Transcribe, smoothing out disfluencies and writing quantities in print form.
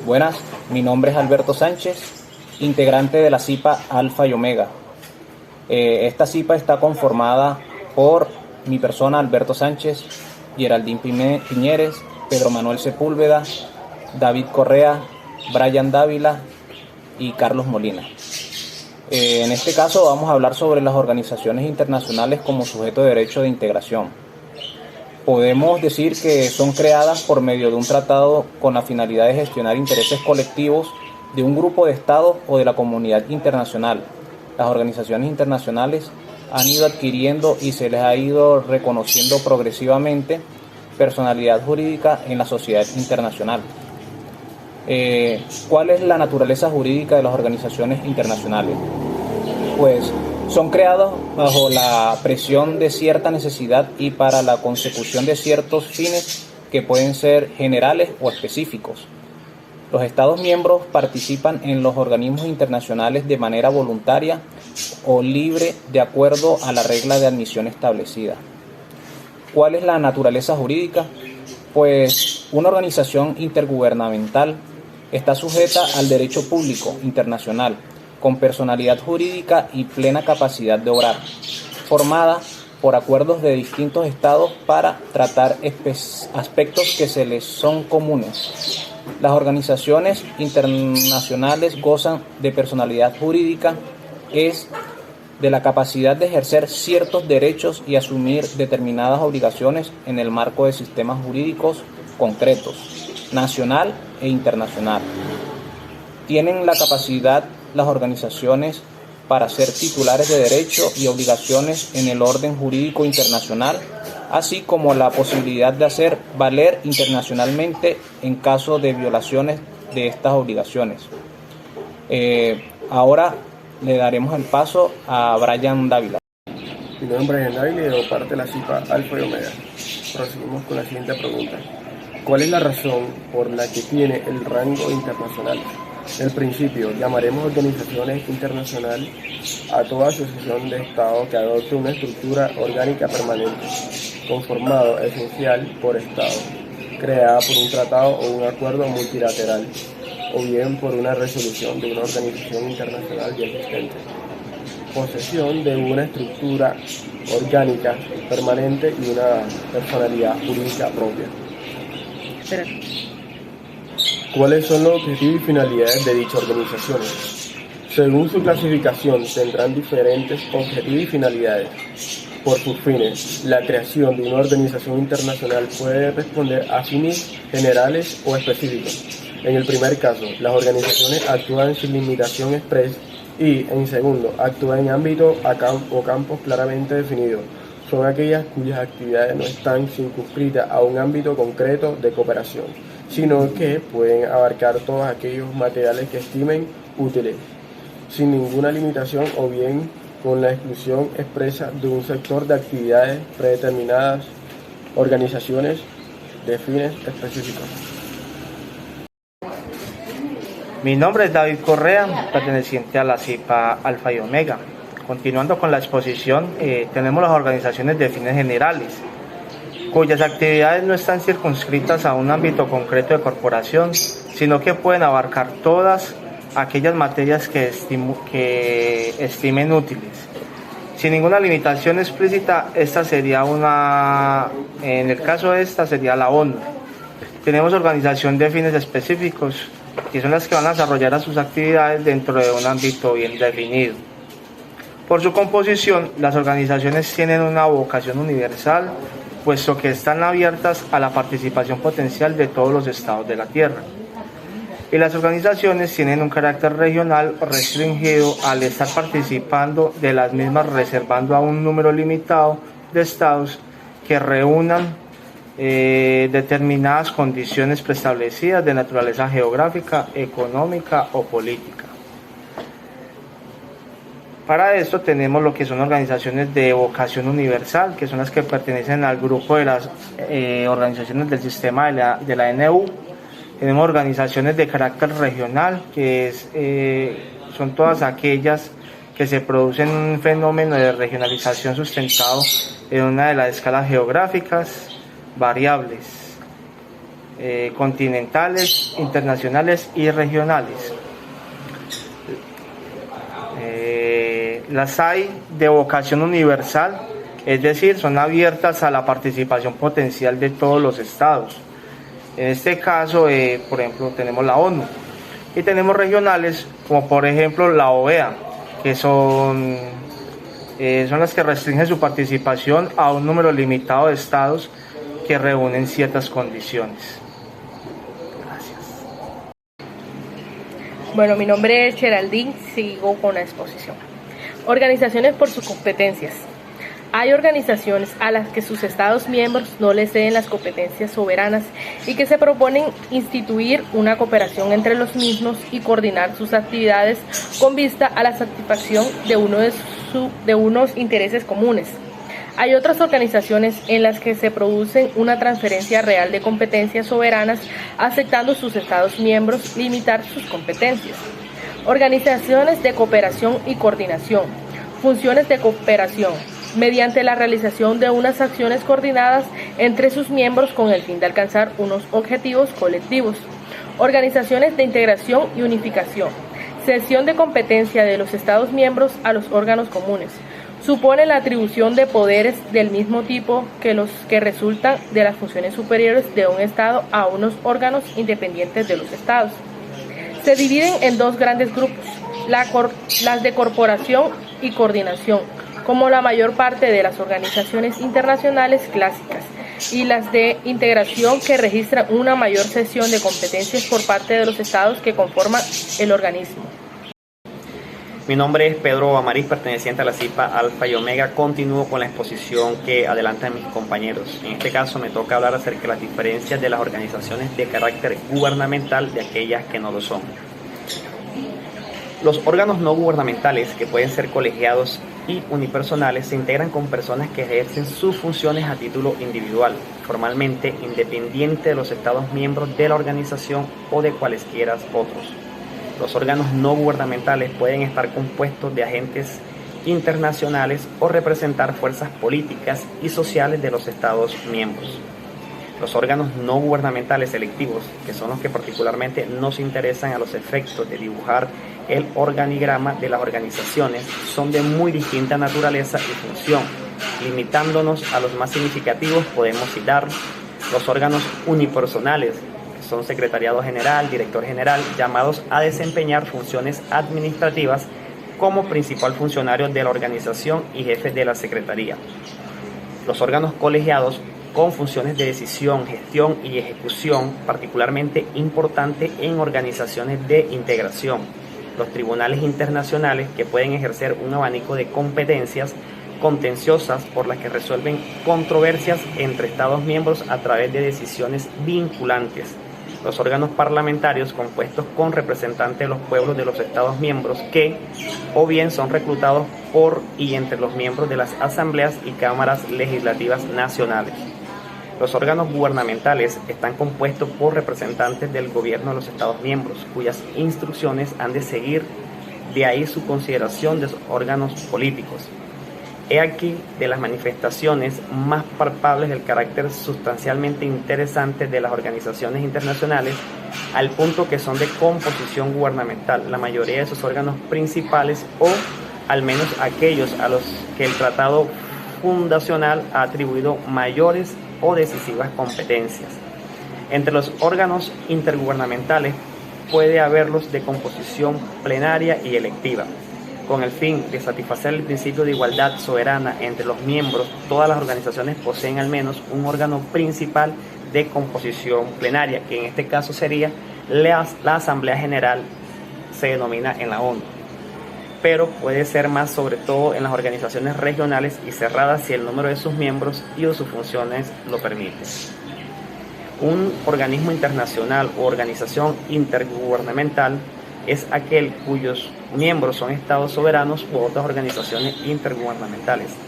Buenas, mi nombre es Alberto Sánchez, integrante de la CIPA Alfa y Omega. Esta CIPA está conformada por mi persona, Alberto Sánchez, Geraldine Piñeres, Pedro Manuel Sepúlveda, David Correa, Brian Dávila y Carlos Molina. En este caso vamos a hablar sobre las organizaciones internacionales como sujeto de derecho de integración. Podemos decir que son creadas por medio de un tratado con la finalidad de gestionar intereses colectivos de un grupo de estados o de la comunidad internacional. Las organizaciones internacionales han ido adquiriendo y se les ha ido reconociendo progresivamente personalidad jurídica en la sociedad internacional. ¿Cuál es la naturaleza jurídica de las organizaciones internacionales? Pues son creadas bajo la presión de cierta necesidad y para la consecución de ciertos fines que pueden ser generales o específicos. Los Estados miembros participan en los organismos internacionales de manera voluntaria o libre de acuerdo a la regla de admisión establecida. ¿Cuál es la naturaleza jurídica? Pues una organización intergubernamental está sujeta al derecho público internacional, con personalidad jurídica y plena capacidad de obrar, formada por acuerdos de distintos estados para tratar aspectos que se les son comunes. Las organizaciones internacionales gozan de personalidad jurídica, es de la capacidad de ejercer ciertos derechos y asumir determinadas obligaciones en el marco de sistemas jurídicos concretos, nacional e internacional. Tienen la capacidad las organizaciones para ser titulares de derechos y obligaciones en el orden jurídico internacional, así como la posibilidad de hacer valer internacionalmente en caso de violaciones de estas obligaciones. Ahora le daremos el paso a Brian Dávila. Mi nombre es Dávila y hago parte de la CIPA Alfa y Omega. Proseguimos con la siguiente pregunta. ¿Cuál es la razón por la que tiene el rango internacional? En principio, llamaremos organizaciones internacionales a toda asociación de Estado que adopte una estructura orgánica permanente, conformado esencial por Estado, creada por un tratado o un acuerdo multilateral, o bien por una resolución de una organización internacional ya existente. Posesión de una estructura orgánica permanente y una personalidad jurídica propia. ¿Cuáles son los objetivos y finalidades de dichas organizaciones? Según su clasificación, tendrán diferentes objetivos y finalidades. Por sus fines, la creación de una organización internacional puede responder a fines generales o específicos. En el primer caso, las organizaciones actúan sin limitación expresa y, en segundo, actúan en ámbitos o campos claramente definidos. Son aquellas cuyas actividades no están circunscritas a un ámbito concreto de cooperación, sino que pueden abarcar todos aquellos materiales que estimen útiles, sin ninguna limitación o bien con la exclusión expresa de un sector de actividades predeterminadas, organizaciones de fines específicos. Mi nombre es David Correa, perteneciente a la CIPA Alfa y Omega. Continuando con la exposición, tenemos las organizaciones de fines generales, cuyas actividades no están circunscritas a un ámbito concreto de corporación, sino que pueden abarcar todas aquellas materias que estimen útiles. Sin ninguna limitación explícita, en el caso de esta sería la ONU. Tenemos organización de fines específicos, que son las que van a desarrollar sus actividades dentro de un ámbito bien definido. Por su composición, las organizaciones tienen una vocación universal, puesto que están abiertas a la participación potencial de todos los estados de la Tierra. Y las organizaciones tienen un carácter regional restringido al estar participando de las mismas, reservando a un número limitado de estados que reúnan determinadas condiciones preestablecidas de naturaleza geográfica, económica o política. Para esto tenemos lo que son organizaciones de vocación universal, que son las que pertenecen al grupo de las organizaciones del sistema de la NU. Tenemos organizaciones de carácter regional, que son todas aquellas que se producen un fenómeno de regionalización sustentado en una de las escalas geográficas variables. continentales, internacionales y regionales. Las hay de vocación universal, es decir, son abiertas a la participación potencial de todos los estados. En este caso, por ejemplo, tenemos la ONU, y tenemos regionales como por ejemplo la OEA, que son las que restringen su participación a un número limitado de estados que reúnen ciertas condiciones. Gracias. Bueno, mi nombre es Geraldine, sigo con la exposición. Organizaciones por sus competencias. Hay organizaciones a las que sus estados miembros no les ceden las competencias soberanas y que se proponen instituir una cooperación entre los mismos y coordinar sus actividades con vista a la satisfacción de unos intereses comunes. Hay otras organizaciones en las que se produce una transferencia real de competencias soberanas, aceptando sus estados miembros limitar sus competencias. Organizaciones de cooperación y coordinación. Funciones de cooperación mediante la realización de unas acciones coordinadas entre sus miembros con el fin de alcanzar unos objetivos colectivos. Organizaciones de integración y unificación. Cesión de competencia de los Estados miembros a los órganos comunes. Supone la atribución de poderes del mismo tipo que los que resultan de las funciones superiores de un Estado a unos órganos independientes de los Estados. Se dividen en dos grandes grupos, las de corporación y coordinación, como la mayor parte de las organizaciones internacionales clásicas, y las de integración, que registran una mayor cesión de competencias por parte de los estados que conforman el organismo. Mi nombre es Pedro Amariz, perteneciente a la CIPA Alfa y Omega. Continúo con la exposición que adelantan mis compañeros. En este caso me toca hablar acerca de las diferencias de las organizaciones de carácter gubernamental de aquellas que no lo son. Los órganos no gubernamentales, que pueden ser colegiados y unipersonales, se integran con personas que ejercen sus funciones a título individual, formalmente independiente de los estados miembros de la organización o de cualesquiera otros. Los órganos no gubernamentales pueden estar compuestos de agentes internacionales o representar fuerzas políticas y sociales de los estados miembros. Los órganos no gubernamentales selectivos, que son los que particularmente nos interesan a los efectos de dibujar el organigrama de las organizaciones, son de muy distinta naturaleza y función. Limitándonos a los más significativos, podemos citar los órganos unipersonales, que son secretariado general, director general, llamados a desempeñar funciones administrativas como principal funcionario de la organización y jefe de la secretaría. Los órganos colegiados, con funciones de decisión, gestión y ejecución, particularmente importante en organizaciones de integración. Los tribunales internacionales, que pueden ejercer un abanico de competencias contenciosas por las que resuelven controversias entre Estados miembros a través de decisiones vinculantes. Los órganos parlamentarios, compuestos con representantes de los pueblos de los Estados miembros que o bien son reclutados por y entre los miembros de las asambleas y cámaras legislativas nacionales. Los órganos gubernamentales están compuestos por representantes del gobierno de los Estados miembros, cuyas instrucciones han de seguir, de ahí su consideración de órganos políticos. He aquí de las manifestaciones más palpables del carácter sustancialmente interesante de las organizaciones internacionales, al punto que son de composición gubernamental, la mayoría de sus órganos principales, o al menos aquellos a los que el tratado fundacional ha atribuido mayores o decisivas competencias. Entre los órganos intergubernamentales puede haberlos de composición plenaria y electiva. Con el fin de satisfacer el principio de igualdad soberana entre los miembros, todas las organizaciones poseen al menos un órgano principal de composición plenaria, que en este caso sería la Asamblea General, se denomina en la ONU. Pero puede ser más, sobre todo en las organizaciones regionales y cerradas, si el número de sus miembros y o sus funciones lo permite. Un organismo internacional o organización intergubernamental es aquel cuyos miembros son estados soberanos u otras organizaciones intergubernamentales.